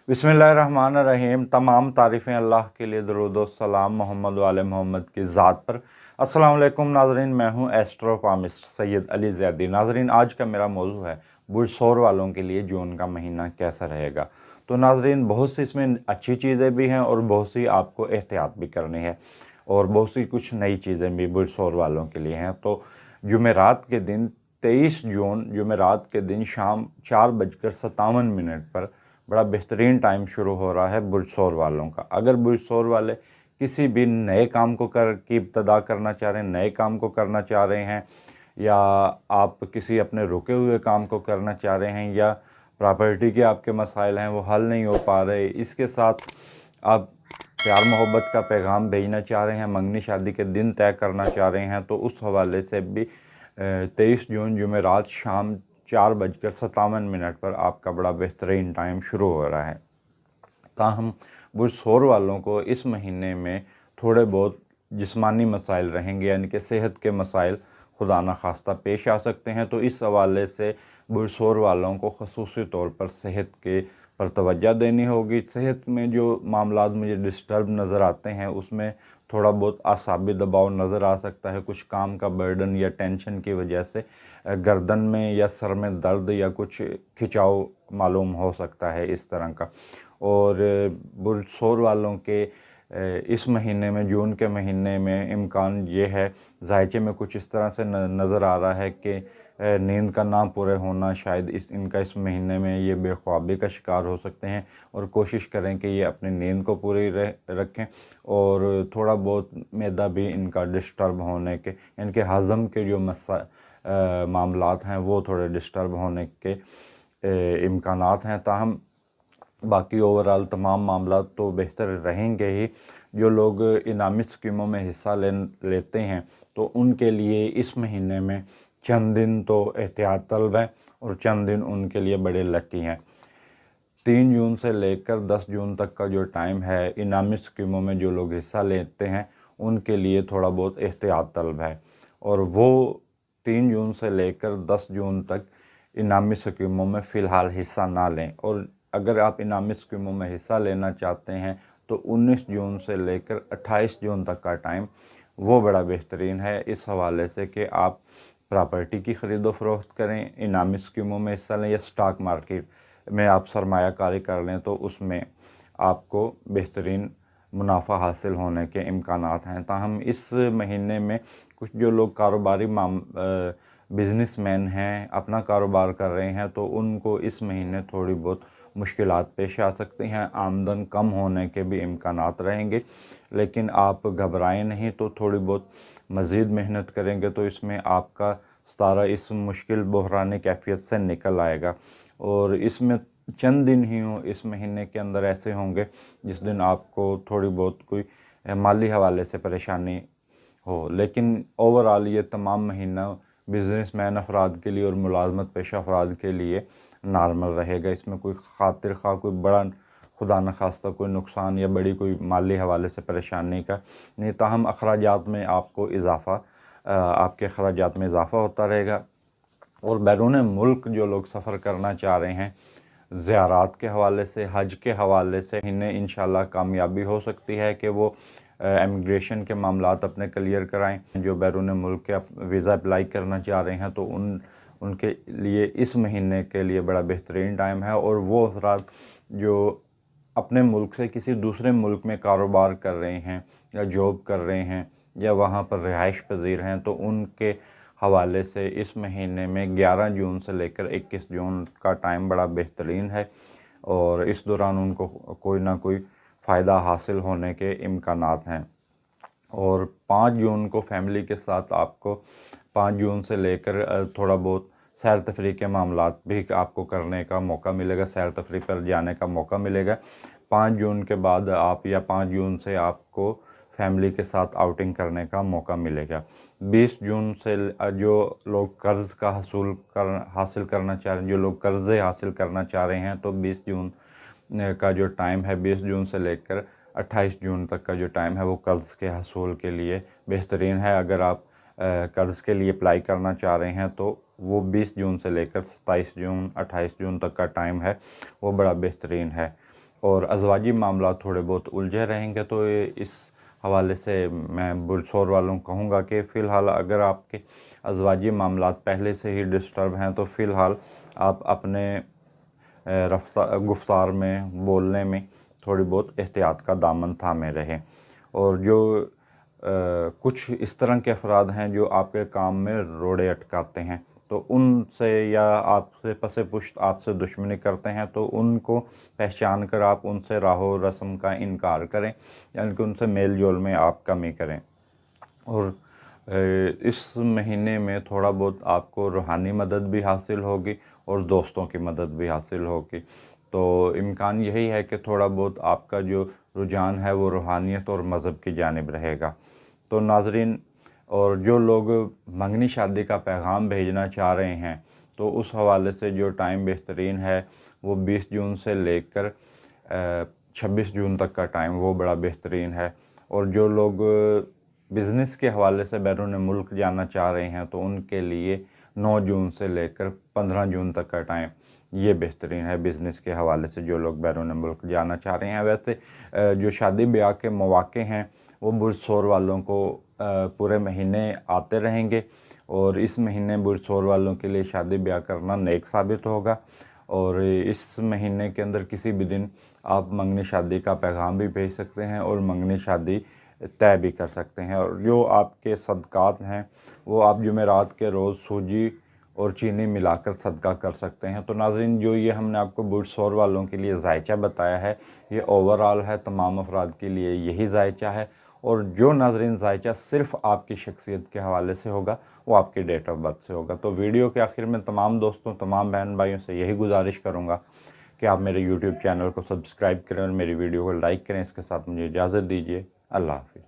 बिस्मिल्लाहिर्रहमानिर्रहीम। तमाम तारीफ़ें अल्लाह के लिए, दरूद व सलाम मोहम्मद वाले मोहम्मद की ज़ात पर। अस्सलाम वालेकुम नाज़रीन, मैं हूँ एस्ट्रोफार्मिस्ट सैयद अली ज़ैदी। नाज़रीन, आज का मेरा मौज़ू है बुर्ज सौर वालों के लिए जून का महीना कैसा रहेगा। तो नाज़रीन, बहुत सी इसमें अच्छी चीज़ें भी हैं और बहुत सी आपको एहतियात भी करनी है और बहुत सी कुछ नई चीज़ें भी बुर्ज सौर वालों के लिए हैं। तो जुमेरात के दिन 23 जून जुमेरात के दिन शाम 4:57 पर बड़ा बेहतरीन टाइम शुरू हो रहा है बुर्ज सौर वालों का। अगर बुर्ज सौर वाले किसी भी नए काम को की इब्तदा करना चाह रहे हैं, नए काम को करना चाह रहे हैं, या आप किसी अपने रुके हुए काम को करना चाह रहे हैं, या प्रॉपर्टी के आपके मसाइल हैं वो हल नहीं हो पा रहे, इसके साथ आप प्यार मोहब्बत का पैगाम भेजना चाह रहे हैं, मंगनी शादी के दिन तय करना चाह रहे हैं, तो उस हवाले से भी 23 जून जुमेरात शाम 4:57 पर आपका बड़ा बेहतरीन टाइम शुरू हो रहा है। ताहम बुर्ज सौर वालों को इस महीने में थोड़े बहुत जिस्मानी मसाइल रहेंगे, यानी कि सेहत के मसाइल खुदा न खास्ता पेश आ सकते हैं। तो इस हवाले से बुर्ज सौर वालों को ख़ुसूसी तौर पर सेहत के पर तवज्जो देनी होगी। सेहत में जो मामलात मुझे डिस्टर्ब नज़र आते हैं उसमें थोड़ा बहुत आसाबी दबाव नज़र आ सकता है, कुछ काम का बर्डन या टेंशन की वजह से गर्दन में या सर में दर्द या कुछ खिंचाव मालूम हो सकता है इस तरह का। और बुर्ज सौर वालों के इस महीने में, जून के महीने में, इम्कान ये है जायचे में कुछ इस तरह से नज़र आ रहा है कि नींद का ना पूरे होना, शायद इनका इस महीने में ये बेख्वाबी का शिकार हो सकते हैं। और कोशिश करें कि ये अपनी नींद को पूरी रखें। और थोड़ा बहुत मैदा भी इनका डिस्टर्ब होने के, इनके हज़म के जो मामलात हैं वो थोड़े डिस्टर्ब होने के इम्कानात हैं। ताहम बाकी ओवरऑल तमाम मामलात तो बेहतर रहेंगे ही। जो लोग इनामी स्कीमों में हिस्सा लेते हैं तो उनके लिए इस महीने में चंद दिन तो एहतियात तलब है और चंद दिन उनके लिए बड़े लकी हैं। 3 जून से लेकर 10 जून तक का जो टाइम है, इनामी स्कीमों में जो लोग हिस्सा लेते हैं उनके लिए थोड़ा बहुत एहतियात तलब है। और वो 3 जून से लेकर 10 जून तक इनामी स्कीमों में फ़िलहाल हिस्सा ना लें। और अगर आप इनामी स्कीमों में हिस्सा लेना चाहते हैं तो 19 जून से लेकर 28 जून तक का टाइम वो बड़ा बेहतरीन है इस हवाले से कि आप प्रॉपर्टी की ख़रीदो फ़रोख्त करें, इनामी स्कीमों में हिस्सा लें, या स्टॉक मार्केट में आप सरमायाकारी कर लें तो उसमें आपको बेहतरीन मुनाफा हासिल होने के इम्कानात हैं। ताहम इस महीने में कुछ जो लोग कारोबारी बिज़नेसमैन हैं, अपना कारोबार कर रहे हैं, तो उनको इस महीने थोड़ी बहुत मुश्किलात पेश आ सकती हैं। आमदन कम होने के भी इम्कानात रहेंगे, लेकिन आप घबराएं नहीं। तो थोड़ी बहुत मज़ीद मेहनत करेंगे तो इसमें आपका सितारा इस मुश्किल बहरानी कैफियत से निकल आएगा। और इसमें चंद दिन ही हों इस महीने के अंदर ऐसे होंगे जिस दिन आपको थोड़ी बहुत कोई माली हवाले से परेशानी हो, लेकिन ओवरऑल ये तमाम महीना बिज़नेसमैन अफराद के लिए और मुलाजमत पेशा अफराद के लिए नॉर्मल रहेगा। इसमें कोई खातिर खा कोई बड़ा खुदा न खास्ता कोई नुकसान या बड़ी कोई माली हवाले से परेशानी का नहीं। ताहम अखराजात में आपको आपके अखराजात में इजाफ़ा होता रहेगा। और बैरून मुल्क जो लोग सफ़र करना चाह रहे हैं ज़ियारात के हवाले से, हज के हवाले से, इन्हें इंशाल्लाह कामयाबी हो सकती है कि वो इमिग्रेशन के मामलात अपने क्लियर कराएं। जो बैरून मुल्क के वीज़ा अप्लाई करना चाह रहे हैं तो उनके लिए इस महीने के लिए बड़ा बेहतरीन टाइम है। और वो अफराद जो अपने मुल्क से किसी दूसरे मुल्क में कारोबार कर रहे हैं या जॉब कर रहे हैं या वहाँ पर रिहाइश पजीर हैं, तो उनके हवाले से इस महीने में 11 जून से लेकर 21 जून का टाइम बड़ा बेहतरीन है। और इस दौरान उनको कोई ना कोई फ़ायदा हासिल होने के इम्कानात हैं। और 5 जून को फैमिली के साथ आपको 5 जून से लेकर थोड़ा बहुत सैर तफरी के मामलात भी आपको करने का मौका मिलेगा, सैर तफरी पर जाने का मौका मिलेगा। 5 जून के बाद आप, या 5 जून से आपको फैमिली के साथ आउटिंग करने का मौका मिलेगा। 20 जून से जो लोग कर्ज़ का हासिल करना चाह रहे हैं, जो लोग कर्ज़े हासिल करना चाह रहे हैं, तो 20 जून का जो टाइम है, 20 जून से लेकर 28 जून तक का जो टाइम है वो कर्ज़ के हसूल के लिए बेहतरीन है। अगर आप कर्ज़ के लिए अप्लाई करना चाह रहे हैं तो वो 20 जून से लेकर 27 जून 28 जून तक का टाइम है वो बड़ा बेहतरीन है। और अज़वाजी मामला थोड़े बहुत उलझे रहेंगे। तो इस हवाले से मैं बुरसोर वालों को कहूँगा कि फ़िलहाल अगर आपके अज़वाजी मामलात पहले से ही डिस्टर्ब हैं तो फ़िलहाल आप अपने गुफ्तार में, बोलने में थोड़ी बहुत एहतियात का दामन थामे रहें। और जो कुछ इस तरह के अफराद हैं जो आपके काम में रोड़े अटकाते हैं, तो उनसे या आपसे पसे पुश्त आपसे दुश्मनी करते हैं, तो उनको पहचान कर आप उनसे राहो रस्म का इनकार करें, यानी कि उनसे मेल जोल में आप कमी करें। और इस महीने में थोड़ा बहुत आपको रूहानी मदद भी हासिल होगी और दोस्तों की मदद भी हासिल होगी। तो इम्कान यही है कि थोड़ा बहुत आपका जो रुझान है वो रूहानियत और मज़हब की जानिब रहेगा। तो नाज़रीन, और जो लोग मंगनी शादी का पैगाम भेजना चाह रहे हैं, तो उस हवाले से जो टाइम बेहतरीन है वो 20 जून से लेकर 26 जून तक का टाइम वो बड़ा बेहतरीन है। और जो लोग बिज़नेस के हवाले से बैरून मुल्क जाना चाह रहे हैं, तो उनके लिए 9 जून से लेकर 15 जून तक का टाइम ये बेहतरीन है बिज़नेस के हवाले से, जो लोग बैरून मुल्क जाना चाह रहे हैं। वैसे जो शादी ब्याह के मौक़े हैं वो बुरसोर वालों को पूरे महीने आते रहेंगे, और इस महीने बुरसोर वालों के लिए शादी ब्याह करना नेक साबित होगा। और इस महीने के अंदर किसी भी दिन आप मंगनी शादी का पैगाम भी भेज सकते हैं और मंगनी शादी तय भी कर सकते हैं। और जो आपके सदक़ात हैं वो आप जुमेरात के रोज़ सूजी और चीनी मिलाकर सदका कर सकते हैं। तो नाज़रीन, जो ये हमने आपको बुरसोर वालों के लिए ज़ायचा बताया है, ये ओवरऑल है, तमाम अफराद के लिए यही ज़ायचा है। और जो नाज़रीन ज़ायचा सिर्फ़ आपकी शख्सियत के हवाले से होगा वो आपकी डेट ऑफ बर्थ से होगा। तो वीडियो के आखिर में तमाम दोस्तों, तमाम बहन भाइयों से यही गुजारिश करूँगा कि आप मेरे यूट्यूब चैनल को सब्सक्राइब करें और मेरी वीडियो को लाइक करें। इसके साथ मुझे इजाज़त दीजिए। अल्लाह हाफ़िज़।